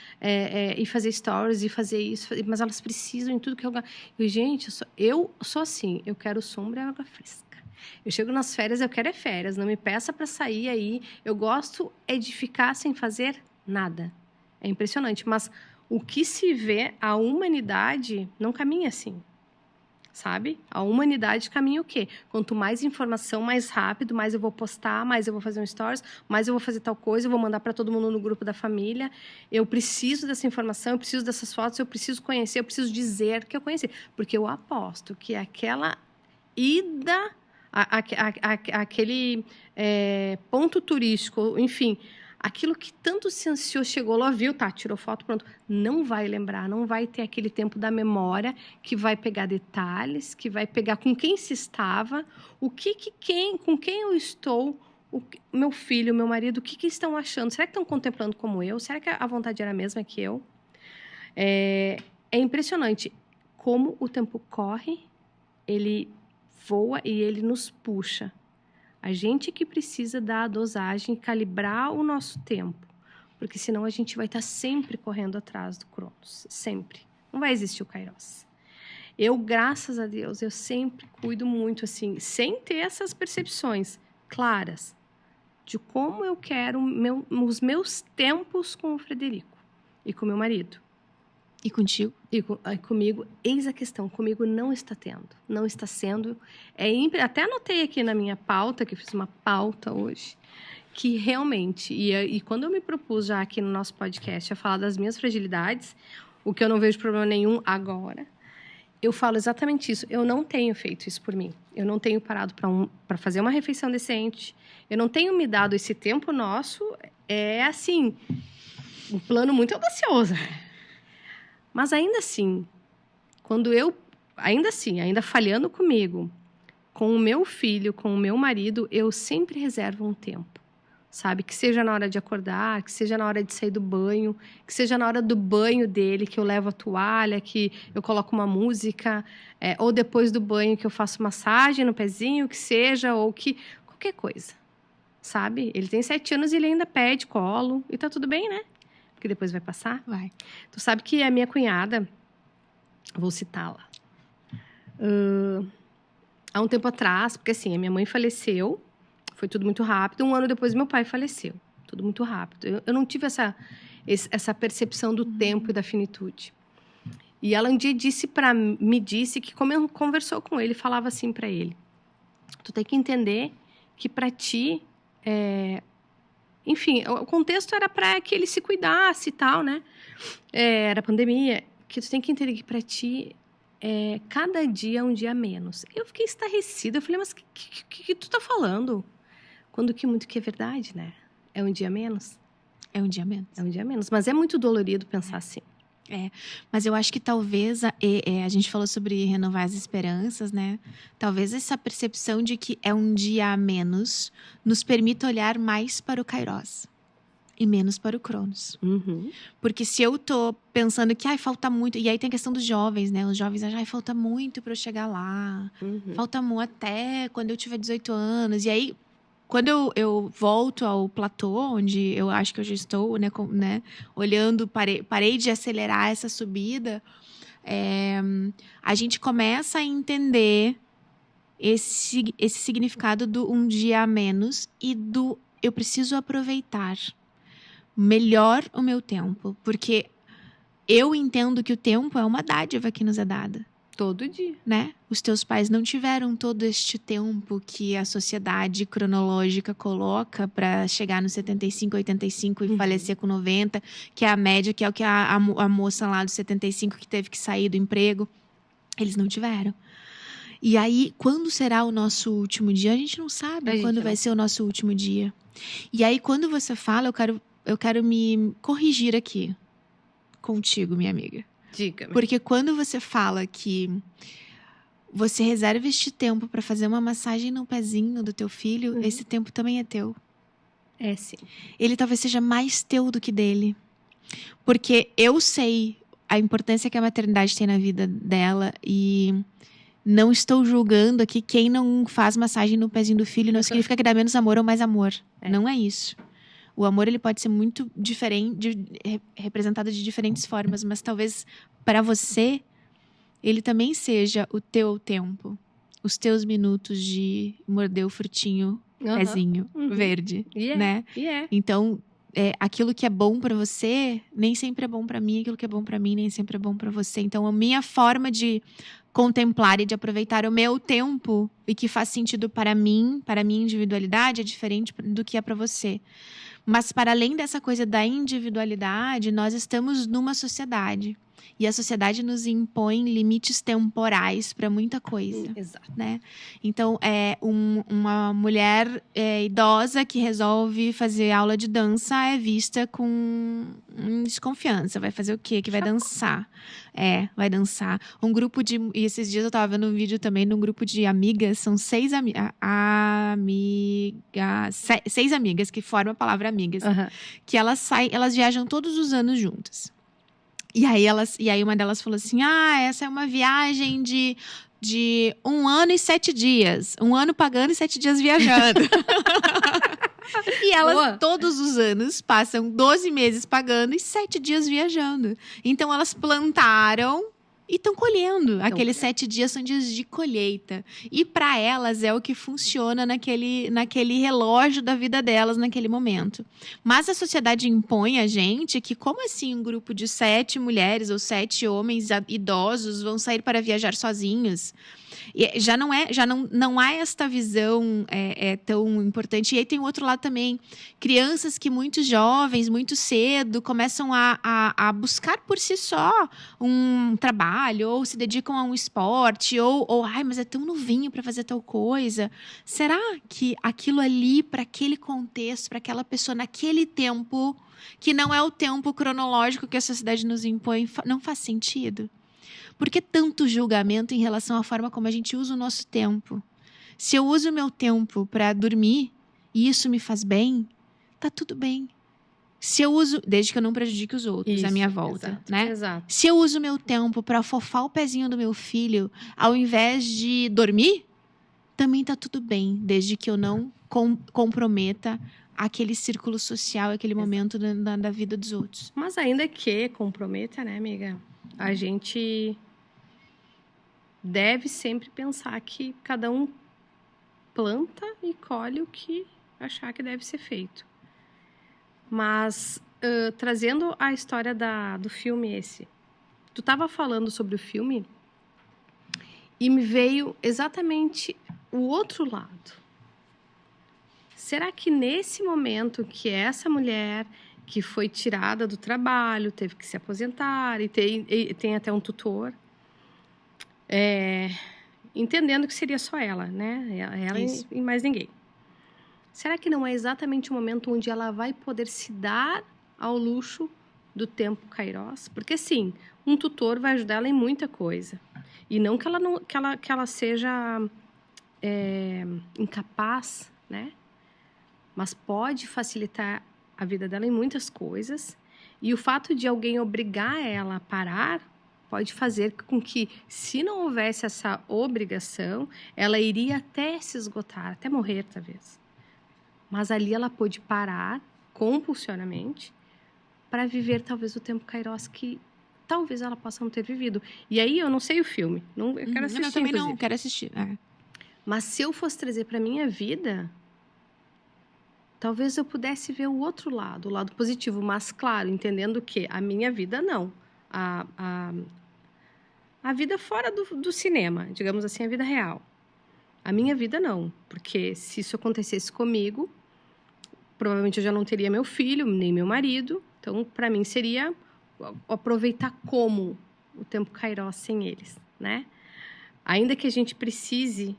S2: e fazer stories e fazer isso, mas elas precisam em tudo que é lugar. E, gente, eu sou assim, eu quero sombra e água fresca. Eu chego nas férias, eu quero férias, não me peça para sair aí. Eu gosto de ficar sem fazer nada. É impressionante, mas o que se vê, a humanidade não caminha assim, sabe? A humanidade caminha o quê? Quanto mais informação, mais rápido, mais eu vou postar, mais eu vou fazer um stories, mais eu vou fazer tal coisa, eu vou mandar para todo mundo no grupo da família. Eu preciso dessa informação, eu preciso dessas fotos, eu preciso conhecer, eu preciso dizer que eu conheci. Porque eu aposto que aquela ida, aquele ponto turístico, enfim, aquilo que tanto se ansiou, chegou lá, viu, tá, tirou foto, pronto. Não vai lembrar, não vai ter aquele tempo da memória que vai pegar detalhes, que vai pegar com quem se estava, com quem eu estou, meu filho, meu marido, o que estão achando? Será que estão contemplando como eu? Será que a vontade era a mesma que eu? É impressionante como o tempo corre, ele voa e ele nos puxa. A gente que precisa dar a dosagem, calibrar o nosso tempo. Porque senão a gente vai estar sempre correndo atrás do Cronos. Sempre. Não vai existir o Kairos. Eu, graças a Deus, eu sempre cuido muito, assim, sem ter essas percepções claras de como eu quero os meus tempos com o Frederico e com o meu marido.
S1: E contigo?
S2: E comigo, eis a questão, comigo não está tendo, não está sendo. Até anotei aqui na minha pauta, que eu fiz uma pauta hoje, que realmente, e quando eu me propus já aqui no nosso podcast a falar das minhas fragilidades, o que eu não vejo problema nenhum agora, eu falo exatamente isso. Eu não tenho feito isso por mim. Eu não tenho parado para fazer uma refeição decente. Eu não tenho me dado esse tempo nosso. É assim, um plano muito audacioso. Mas ainda assim, ainda falhando comigo, com o meu filho, com o meu marido, eu sempre reservo um tempo, sabe? Que seja na hora de acordar, que seja na hora de sair do banho, que seja na hora do banho dele, que eu levo a toalha, que eu coloco uma música, ou depois do banho que eu faço massagem no pezinho, que seja, ou que qualquer coisa, sabe? Ele tem 7 anos e ele ainda pede colo, e tá tudo bem, né? Porque depois vai passar.
S1: Vai.
S2: Tu sabe que a minha cunhada, vou citá-la, há um tempo atrás, porque assim, a minha mãe faleceu, foi tudo muito rápido, 1 ano depois meu pai faleceu, tudo muito rápido. Eu não tive essa percepção do tempo e da finitude. E ela um dia me disse que, como eu conversou com ele, falava assim para ele: tu tem que entender que para ti, enfim, o contexto era para que ele se cuidasse e tal, né? Era pandemia. Que tu tem que entender que para ti, cada dia é um dia a menos. Eu fiquei estarrecida. Eu falei, mas que tu tá falando? Quando que muito que é verdade, né? É um dia a menos.
S1: É um dia menos.
S2: É um dia a menos. Mas é muito dolorido pensar assim.
S1: Mas eu acho que talvez a gente falou sobre renovar as esperanças, né? Talvez essa percepção de que é um dia a menos nos permita olhar mais para o Kairos e menos para o Cronos.
S2: Uhum.
S1: Porque se eu tô pensando que falta muito, e aí tem a questão dos jovens, né? Os jovens acham, falta muito para eu chegar lá.
S2: Uhum.
S1: Falta muito até quando eu tiver 18 anos. E aí, quando eu volto ao platô, onde eu acho que eu já estou, né, olhando, parei de acelerar essa subida, a gente começa a entender esse significado do um dia a menos e do eu preciso aproveitar melhor o meu tempo. Porque eu entendo que o tempo é uma dádiva que nos é dada.
S2: Todo dia.
S1: Né? Os teus pais não tiveram todo este tempo que a sociedade cronológica coloca para chegar nos 75, 85 e falecer com 90, que é a média, que é o que a moça lá dos 75 que teve que sair do emprego. Eles não tiveram. E aí, quando será o nosso último dia? A gente não sabe quando vai ser o nosso último dia. E aí, quando você fala, eu quero me corrigir aqui contigo, minha amiga.
S2: Diga-me.
S1: Porque quando você fala que você reserva este tempo para fazer uma massagem no pezinho do teu filho, esse tempo também é teu.
S2: É, sim.
S1: Ele talvez seja mais teu do que dele. Porque eu sei a importância que a maternidade tem na vida dela e não estou julgando aqui quem não faz massagem no pezinho do filho. Não significa que dá menos amor ou mais amor. Não é isso. O amor, ele pode ser muito diferente, representado de diferentes formas, mas talvez para você, ele também seja o teu tempo. Os teus minutos de morder o frutinho, pezinho verde, né?
S2: Yeah.
S1: Então, aquilo que é bom para você nem sempre é bom para mim, aquilo que é bom para mim nem sempre é bom para você. Então, a minha forma de contemplar e de aproveitar o meu tempo e que faz sentido para mim, para a minha individualidade, é diferente do que é para você. Mas, para além dessa coisa da individualidade, nós estamos numa sociedade. E a sociedade nos impõe limites temporais para muita coisa.
S2: Exato.
S1: Né? Então, uma mulher idosa que resolve fazer aula de dança é vista com desconfiança. Vai fazer o quê? Que vai dançar. Vai dançar. Um grupo de... E esses dias eu estava vendo um vídeo também de um grupo de amigas. São 6 6 amigas que formam a palavra amigas.
S2: Uhum.
S1: Que elas viajam todos os anos juntas. E aí uma delas falou assim, essa é uma viagem de 1 ano e 7 dias. 1 ano pagando e 7 dias viajando. E elas, todos os anos, passam 12 meses pagando e 7 dias viajando. Então, elas plantaram e estão colhendo. Aqueles 7 dias são dias de colheita. E para elas é o que funciona naquele relógio da vida delas naquele momento. Mas a sociedade impõe a gente que, como assim um grupo de 7 mulheres ou 7 homens idosos vão sair para viajar sozinhos? E já não há esta visão tão importante. E aí tem o outro lado também. Crianças que muito jovens, muito cedo, começam a buscar por si só um trabalho, ou se dedicam a um esporte, ou mas é tão novinho para fazer tal coisa. Será que aquilo ali, para aquele contexto, para aquela pessoa, naquele tempo, que não é o tempo cronológico que a sociedade nos impõe, não faz sentido? Por que tanto julgamento em relação à forma como a gente usa o nosso tempo? Se eu uso o meu tempo para dormir e isso me faz bem, tá tudo bem. Se eu uso, desde que eu não prejudique os outros à minha volta,
S2: exato,
S1: né?
S2: Exato.
S1: Se eu uso o meu tempo para fofar o pezinho do meu filho, ao invés de dormir, também tá tudo bem, desde que eu não comprometa aquele círculo social, aquele momento da vida dos outros.
S2: Mas ainda que comprometa, né, amiga? A gente deve sempre pensar que cada um planta e colhe o que achar que deve ser feito. Mas, trazendo a história do filme esse, tu estava falando sobre o filme e me veio exatamente o outro lado. Será que nesse momento que essa mulher que foi tirada do trabalho, teve que se aposentar e tem até um tutor, entendendo que seria só ela, né? Ela e mais ninguém. Será que não é exatamente o momento onde ela vai poder se dar ao luxo do tempo Kairos? Porque, sim, um tutor vai ajudar ela em muita coisa. E não que ela seja incapaz, né? Mas pode facilitar a vida dela em muitas coisas. E o fato de alguém obrigar ela a parar pode fazer com que, se não houvesse essa obrigação, ela iria até se esgotar, até morrer, talvez. Mas ali ela pôde parar compulsivamente para viver, talvez, o tempo Kairos que talvez ela possa não ter vivido. E aí, eu não sei o filme. Eu quero assistir,
S1: eu também
S2: inclusive.
S1: não quero assistir.
S2: Mas se eu fosse trazer para minha vida, talvez eu pudesse ver o outro lado, o lado positivo. Mas, claro, entendendo que a minha vida, não. A vida fora do cinema, digamos assim, a vida real. A minha vida, não. Porque se isso acontecesse comigo, provavelmente eu já não teria meu filho, nem meu marido. Então, para mim, seria aproveitar como o tempo Kairos sem eles, né? Ainda que a gente precise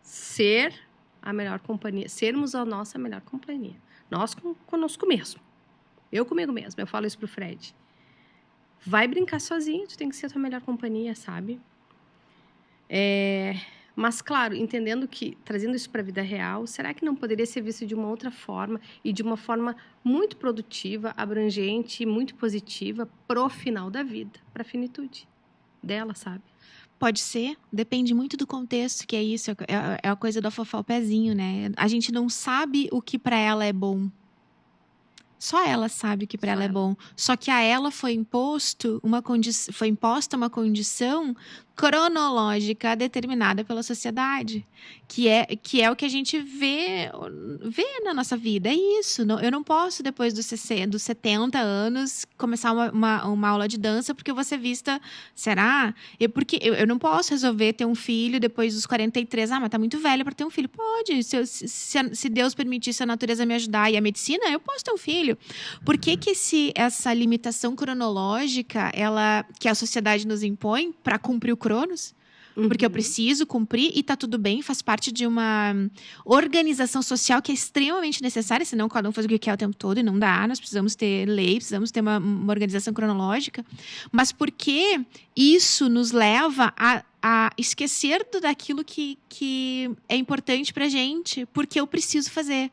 S2: ser a melhor companhia, sermos a nossa melhor companhia. Nós conosco mesmo. Eu comigo mesmo. Eu falo isso pro Fred. Vai brincar sozinho, tu tem que ser a tua melhor companhia, sabe? Mas, claro, entendendo que, trazendo isso para a vida real, será que não poderia ser visto de uma outra forma e de uma forma muito produtiva, abrangente e muito positiva pro final da vida, para a finitude dela, sabe?
S1: Pode ser, depende muito do contexto, que é isso, é a coisa do afofar o pezinho, né? A gente não sabe o que para ela é bom. Só ela sabe o que para ela é bom. Só que a ela foi imposta uma condição cronológica determinada pela sociedade, que é o que a gente vê na nossa vida. É isso. Eu não posso, depois dos 70 anos, começar uma aula de dança porque eu vou ser vista. Será? Porque eu não posso resolver ter um filho depois dos 43. Mas tá muito velha para ter um filho. Pode. Se Deus permitir, se a natureza me ajudar e a medicina, eu posso ter um filho. Por que essa limitação cronológica, que a sociedade nos impõe para cumprir o Cronos? Porque eu preciso cumprir e tá tudo bem, faz parte de uma organização social que é extremamente necessária, senão cada um faz o que quer o tempo todo e não dá. Nós precisamos ter lei, precisamos ter uma organização cronológica. Mas por que isso nos leva a esquecer daquilo que é importante pra gente? Porque eu preciso fazer.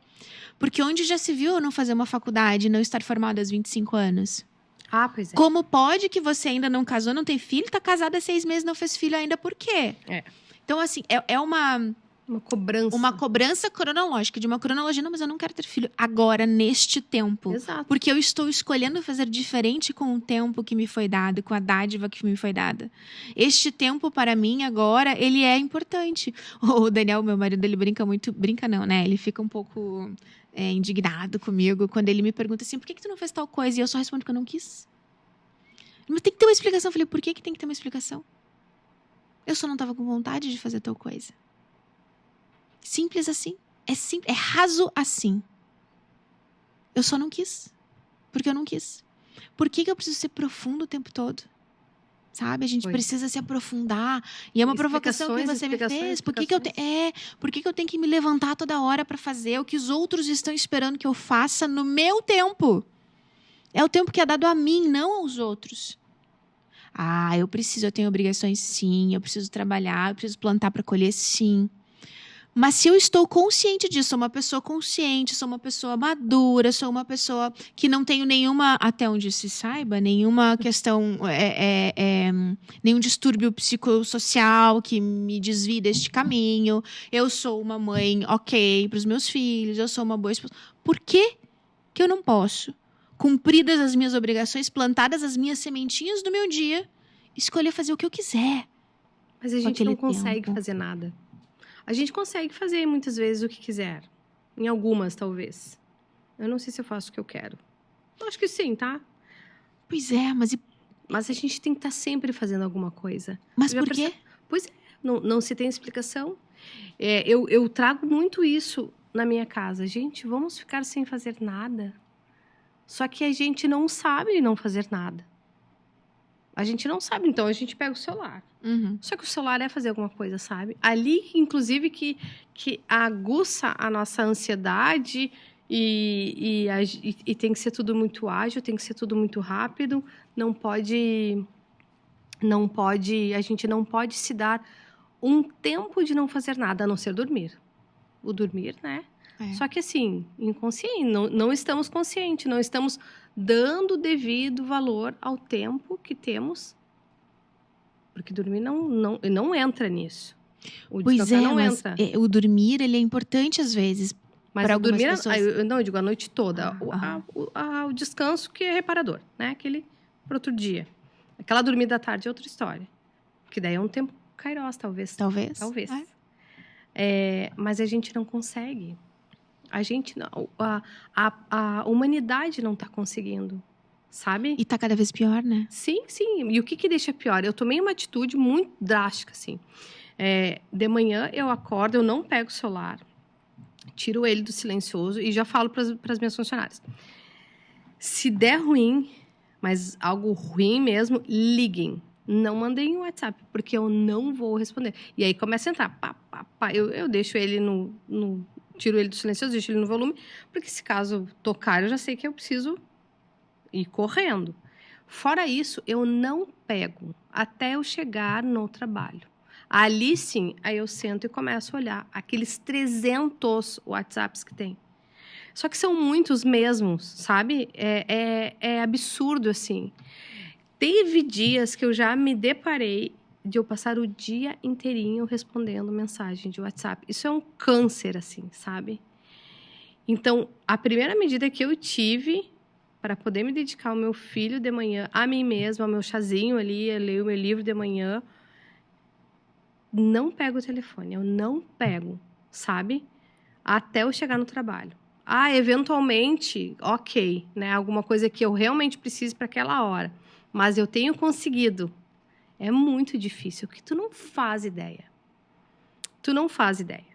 S1: Porque onde já se viu eu não fazer uma faculdade e não estar formada aos 25 anos?
S2: Pois é.
S1: Como pode que você ainda não casou, não tem filho, tá casada há 6 meses, não fez filho ainda, por quê? Então, assim, é uma
S2: cobrança.
S1: Uma cobrança cronológica, de uma cronologia. Não, mas eu não quero ter filho agora, neste tempo.
S2: Exato.
S1: Porque eu estou escolhendo fazer diferente com o tempo que me foi dado, com a dádiva que me foi dada. Este tempo, para mim, agora, ele é importante. O Daniel, meu marido, ele brinca muito... Brinca não, né? Ele fica um pouco... indignado comigo quando ele me pergunta assim, por que tu não fez tal coisa? E eu só respondo que eu não quis. Mas tem que ter uma explicação. Eu falei, por que tem que ter uma explicação? Eu só não estava com vontade de fazer tal coisa. Simples assim. É raso assim. Eu só não quis. Porque eu não quis. Por que eu preciso ser profundo o tempo todo? Sabe? A gente precisa se aprofundar. E é uma provocação que você me fez. Por que eu tenho que me levantar toda hora para fazer o que os outros estão esperando que eu faça no meu tempo? É o tempo que é dado a mim, não aos outros. Eu tenho obrigações, sim. Eu preciso trabalhar, eu preciso plantar para colher, sim. Mas se eu estou consciente disso, sou uma pessoa consciente, sou uma pessoa madura, sou uma pessoa que não tenho nenhuma, até onde se saiba, nenhuma questão, nenhum distúrbio psicossocial que me desvie deste caminho. Eu sou uma mãe ok para os meus filhos, eu sou uma boa esposa. Por que eu não posso, cumpridas as minhas obrigações, plantadas as minhas sementinhas do meu dia, escolher fazer o que eu quiser?
S2: Mas a gente não consegue fazer nada. A gente consegue fazer, muitas vezes, o que quiser. Em algumas, talvez. Eu não sei se eu faço o que eu quero. Eu acho que sim, tá?
S1: Pois é, mas
S2: a gente tem que estar sempre fazendo alguma coisa.
S1: Mas por quê?
S2: Pois é, não se tem explicação. Eu trago muito isso na minha casa. Gente, vamos ficar sem fazer nada? Só que a gente não sabe não fazer nada. A gente não sabe, então a gente pega o celular. Só que o celular é fazer alguma coisa, sabe? Ali, inclusive, que aguça a nossa ansiedade e tem que ser tudo muito ágil, tem que ser tudo muito rápido. A gente não pode se dar um tempo de não fazer nada, a não ser dormir. O dormir, né? Só que assim, inconsciente, não estamos conscientes, não estamos dando devido valor ao tempo que temos. Porque dormir não entra nisso. O descansar não entra.
S1: O dormir, ele é importante às vezes.
S2: Mas
S1: para
S2: o dormir,
S1: pessoas.
S2: eu digo a noite toda. O descanso que é reparador, né? Aquele para outro dia. Aquela dormida à tarde é outra história. Porque daí é um tempo kairos, talvez.
S1: Talvez.
S2: Mas a gente não consegue. A humanidade não está conseguindo. Sabe?
S1: E tá cada vez pior, né?
S2: Sim. E o que deixa pior? Eu tomei uma atitude muito drástica, assim. De manhã eu acordo, eu não pego o celular, tiro ele do silencioso e já falo para as minhas funcionárias. Se der ruim, mas algo ruim mesmo, liguem. Não mandem um WhatsApp, porque eu não vou responder. E aí começa a entrar. Eu deixo ele tiro ele do silencioso, deixo ele no volume, porque se caso tocar, eu já sei que eu preciso ir correndo. Fora isso, eu não pego até eu chegar no trabalho. Ali sim, aí eu sento e começo a olhar aqueles 300 WhatsApps que tem. Só que são muitos mesmos, sabe? É absurdo, assim. Teve dias que eu já me deparei de eu passar o dia inteirinho respondendo mensagem de WhatsApp. Isso é um câncer, assim, sabe? Então, a primeira medida que eu tive para poder me dedicar ao meu filho de manhã, a mim mesma, ao meu chazinho ali, a ler o meu livro de manhã, não pego o telefone, eu não pego, sabe? Até eu chegar no trabalho. Eventualmente, ok, né? Alguma coisa que eu realmente preciso para aquela hora. Mas eu tenho conseguido. É muito difícil, que tu não faz ideia. Tu não faz ideia.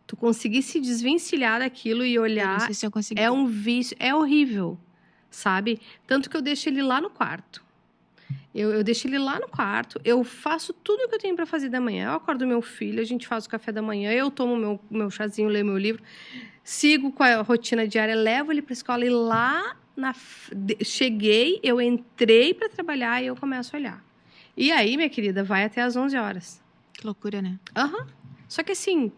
S2: Tu conseguir se desvencilhar daquilo e
S1: Eu não
S2: olhar
S1: sei se eu consegui.
S2: é um vício, é horrível, sabe? Tanto que eu deixo ele lá no quarto. Eu deixo ele lá no quarto, eu faço tudo o que eu tenho para fazer da manhã. Eu acordo meu filho, a gente faz o café da manhã, eu tomo meu chazinho, leio meu livro, sigo com a rotina diária, levo ele para a escola e lá cheguei, eu entrei para trabalhar e eu começo a olhar. E aí, minha querida, vai até às 11 horas.
S1: Que loucura, né?
S2: Aham. Só que assim,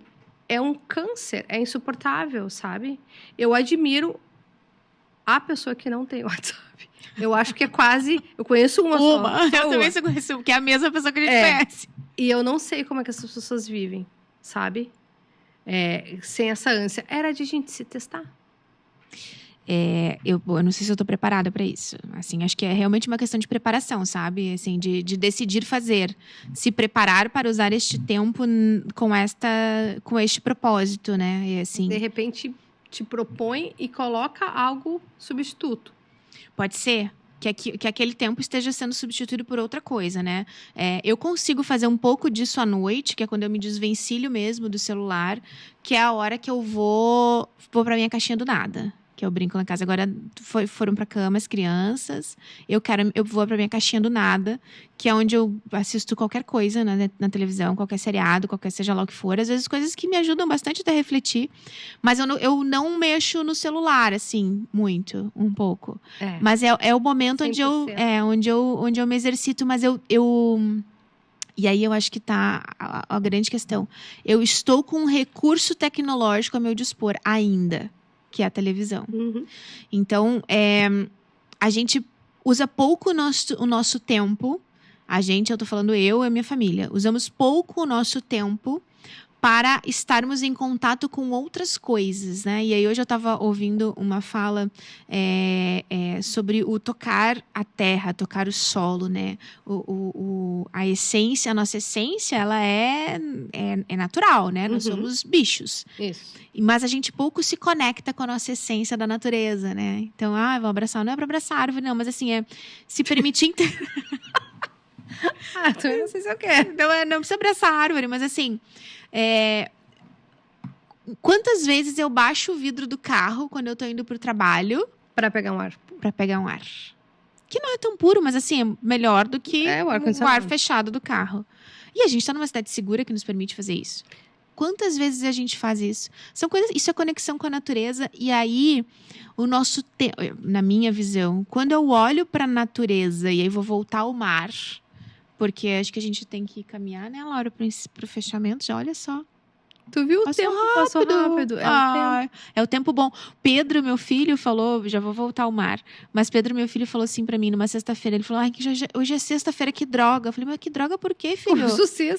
S2: é um câncer, é insuportável, sabe? Eu admiro a pessoa que não tem WhatsApp. Eu acho que é quase... Eu conheço uma só.
S1: Eu também só conheço, que é a mesma pessoa que a gente conhece.
S2: E eu não sei como é que essas pessoas vivem, sabe? Sem essa ânsia. Era de a gente se testar.
S1: Eu não sei se eu tô preparada para isso. Assim, acho que é realmente uma questão de preparação, sabe? Assim, de decidir fazer. Se preparar para usar este tempo com este propósito, né? E, assim,
S2: De repente, te propõe e coloca algo substituto.
S1: pode ser que aquele tempo esteja sendo substituído por outra coisa, né? Eu consigo fazer um pouco disso à noite, que é quando eu me desvencilho mesmo do celular, que é a hora que eu vou para minha caixinha do nada. Que eu brinco lá em casa. Agora foram pra cama as crianças. Eu vou pra minha caixinha do nada, que é onde eu assisto qualquer coisa na televisão, qualquer seriado, qualquer seja lá o que for. Às vezes coisas que me ajudam bastante a refletir. Mas eu não mexo no celular, assim, muito, um pouco. Mas é o momento onde eu me exercito, mas e aí eu acho que tá a grande questão. Eu estou com um recurso tecnológico a meu dispor ainda, que é a televisão.
S2: Uhum.
S1: Então, a gente usa pouco o nosso tempo. Eu tô falando eu e a minha família. Usamos pouco o nosso tempo para estarmos em contato com outras coisas, né? E aí hoje eu estava ouvindo uma fala sobre o tocar a terra, tocar o solo, né? A essência, a nossa essência, ela é natural, né? Nós somos bichos.
S2: Isso.
S1: Mas a gente pouco se conecta com a nossa essência da natureza, né? Então, vou abraçar. Não é para abraçar a árvore, não, mas assim, se permitir...
S2: também não sei se eu quero.
S1: Não precisa abraçar a árvore, mas assim... Quantas vezes eu baixo o vidro do carro quando eu tô indo pro trabalho...
S2: Para pegar um ar.
S1: Para pegar um ar. Que não é tão puro, mas assim, é melhor do que o ar fechado do carro. E a gente tá numa cidade segura que nos permite fazer isso. Quantas vezes a gente faz isso? Isso é conexão com a natureza. E aí, o nosso tempo... Na minha visão, quando eu olho pra natureza e aí vou voltar ao mar... Porque acho que a gente tem que caminhar, né, Laura, pro fechamento. Já olha só.
S2: Tu viu o tempo? Passou rápido.
S1: É o tempo bom. Pedro, meu filho, falou... Já vou voltar ao mar. Mas Pedro, meu filho, falou assim pra mim numa sexta-feira. Ele falou, hoje é sexta-feira, que droga. Eu falei, mas que droga por quê, filho?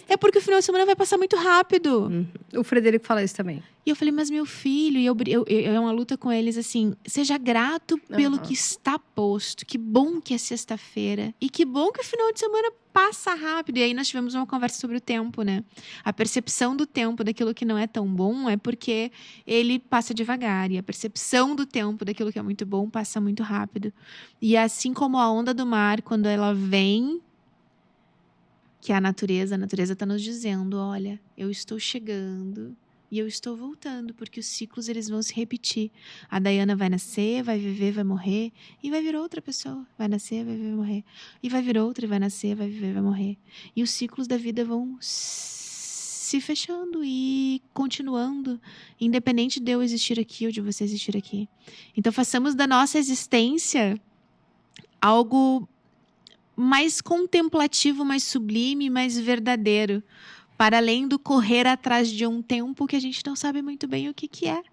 S1: É porque o final de semana vai passar muito rápido.
S2: O Frederico fala isso também.
S1: E eu falei, mas meu filho... É uma luta com eles, assim... Seja grato pelo que está posto. Que bom que é sexta-feira. E que bom que o final de semana passa rápido. E aí nós tivemos uma conversa sobre o tempo, né? A percepção do tempo, daquilo que não é tão bom, é porque ele passa devagar. E a percepção do tempo, daquilo que é muito bom, passa muito rápido. E assim como a onda do mar, quando ela vem... Que é a natureza está nos dizendo, olha, eu estou chegando... E eu estou voltando, porque os ciclos eles vão se repetir. A Dayana vai nascer, vai viver, vai morrer, e vai vir outra pessoa. Vai nascer, vai viver, vai morrer. E vai vir outra, e vai nascer, vai viver, vai morrer. E os ciclos da vida vão se fechando e continuando, independente de eu existir aqui ou de você existir aqui. Então, façamos da nossa existência algo mais contemplativo, mais sublime, mais verdadeiro. Para além do correr atrás de um tempo que a gente não sabe muito bem o que é.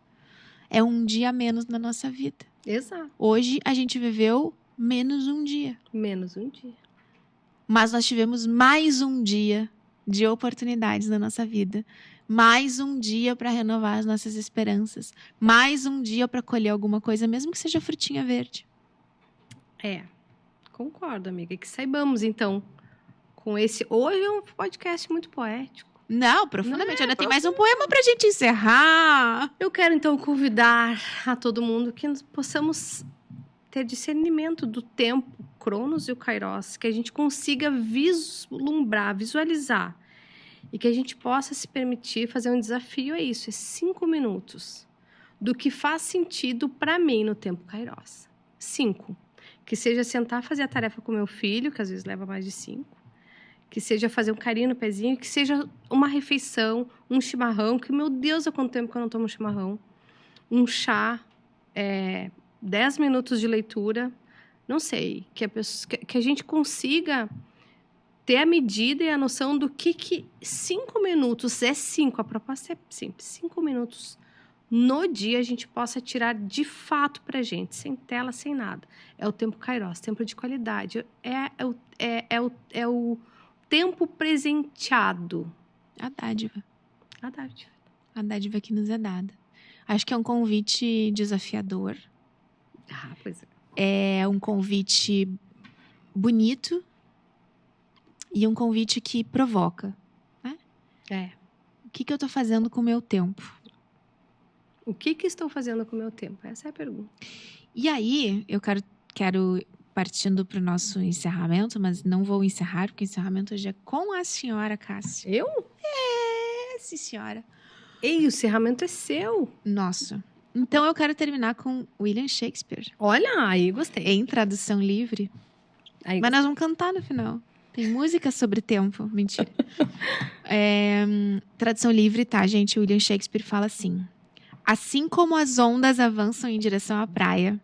S1: É um dia a menos na nossa vida.
S2: Exato.
S1: Hoje a gente viveu menos um dia.
S2: Menos um dia.
S1: Mas nós tivemos mais um dia de oportunidades na nossa vida. Mais um dia para renovar as nossas esperanças. Mais um dia para colher alguma coisa, mesmo que seja frutinha verde.
S2: Concordo, amiga. Que saibamos, então, com esse... Hoje é um podcast muito poético.
S1: Não, profundamente. Ainda tem mais um poema pra gente encerrar.
S2: Eu quero, então, convidar a todo mundo que nós possamos ter discernimento do tempo, Cronos e o Kairos, que a gente consiga vislumbrar, visualizar, e que a gente possa se permitir fazer um desafio, é isso, é 5 minutos do que faz sentido para mim no tempo Kairos. 5. Que seja sentar, fazer a tarefa com meu filho, que às vezes leva mais de 5. Que seja fazer um carinho no pezinho, que seja uma refeição, um chimarrão, que, meu Deus, há quanto tempo que eu não tomo chimarrão. Um chá, 10 minutos de leitura, não sei, que a gente consiga ter a medida e a noção do que 5 minutos é 5, a proposta é simples, 5 minutos no dia a gente possa tirar de fato pra gente, sem tela, sem nada. É o tempo Kairos, tempo de qualidade, é o tempo presenteado.
S1: A dádiva.
S2: A dádiva.
S1: A dádiva que nos é dada. Acho que é um convite desafiador.
S2: Pois é.
S1: É um convite bonito e um convite que provoca, né? O que eu tô fazendo com o meu tempo?
S2: O que estou fazendo com o meu tempo? Essa é a pergunta.
S1: E aí, eu quero partindo para o nosso encerramento, mas não vou encerrar, porque o encerramento hoje é com a senhora, Cássia.
S2: Eu?
S1: Sim, senhora.
S2: Ei, o encerramento é seu.
S1: Nossa. Então, eu quero terminar com William Shakespeare.
S2: Olha, aí gostei.
S1: Em tradução livre.
S2: Aí
S1: mas nós vamos cantar no final. Tem música sobre tempo. Mentira. Tradução livre, tá, gente? William Shakespeare fala assim: assim como as ondas avançam em direção à praia,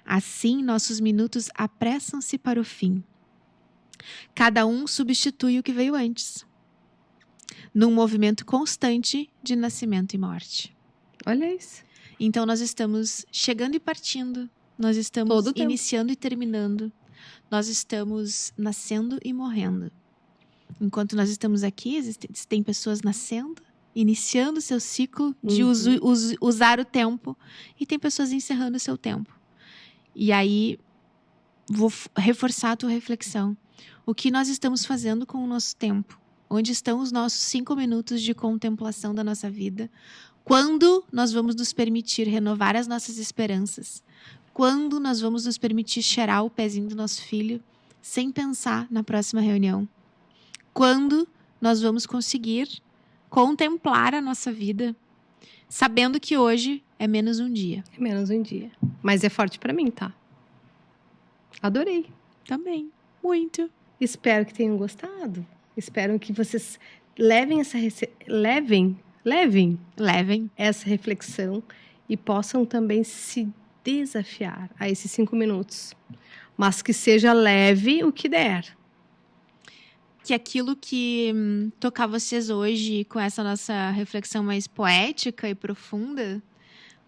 S1: assim nossos minutos apressam-se para o fim. Cada um substitui o que veio antes, num movimento constante de nascimento e morte.
S2: Olha isso.
S1: Então nós estamos chegando e partindo, nós estamos iniciando e terminando, nós estamos nascendo e morrendo. Enquanto nós estamos aqui, tem pessoas nascendo, iniciando seu ciclo de usar o tempo, e tem pessoas encerrando o seu tempo. E aí, vou reforçar a tua reflexão. O que nós estamos fazendo com o nosso tempo? Onde estão os nossos 5 minutos de contemplação da nossa vida? Quando nós vamos nos permitir renovar as nossas esperanças? Quando nós vamos nos permitir cheirar o pezinho do nosso filho sem pensar na próxima reunião? Quando nós vamos conseguir contemplar a nossa vida sabendo que hoje é menos um dia?
S2: É menos um dia. Mas é forte pra mim, tá? Adorei.
S1: Também. Muito.
S2: Espero que tenham gostado. Espero que vocês levem essa reflexão e possam também se desafiar a esses 5 minutos. Mas que seja leve o que der.
S1: Que aquilo que tocar vocês hoje com essa nossa reflexão mais poética e profunda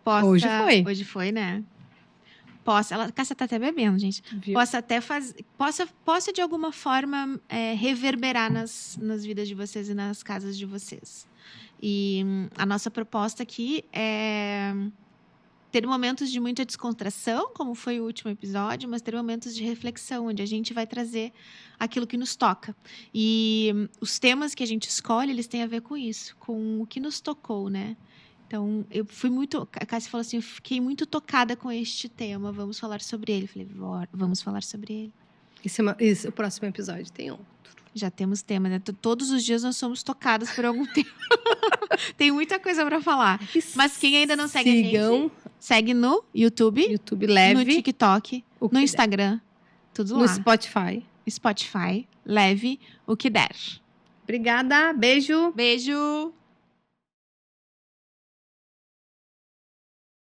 S1: possa... Hoje foi, né? A Cássia tá até bebendo, gente.
S2: Viu?
S1: Possa até possa de alguma forma reverberar nas vidas de vocês e nas casas de vocês. E a nossa proposta aqui é ter momentos de muita descontração, como foi o último episódio, mas ter momentos de reflexão, onde a gente vai trazer aquilo que nos toca. E os temas que a gente escolhe, eles têm a ver com isso, com o que nos tocou, né? Então, a Cássia falou assim, eu fiquei muito tocada com este tema, vamos falar sobre ele. Eu falei, vamos falar sobre ele.
S2: Isso, o próximo episódio tem outro.
S1: Já temos tema, né? Todos os dias nós somos tocadas por algum tema. Tem muita coisa para falar. Mas quem ainda não segue a gente, segue no YouTube
S2: Leve,
S1: no TikTok, no Instagram, tudo lá.
S2: No Spotify,
S1: Leve o que der.
S2: Obrigada, beijo.
S1: Beijo.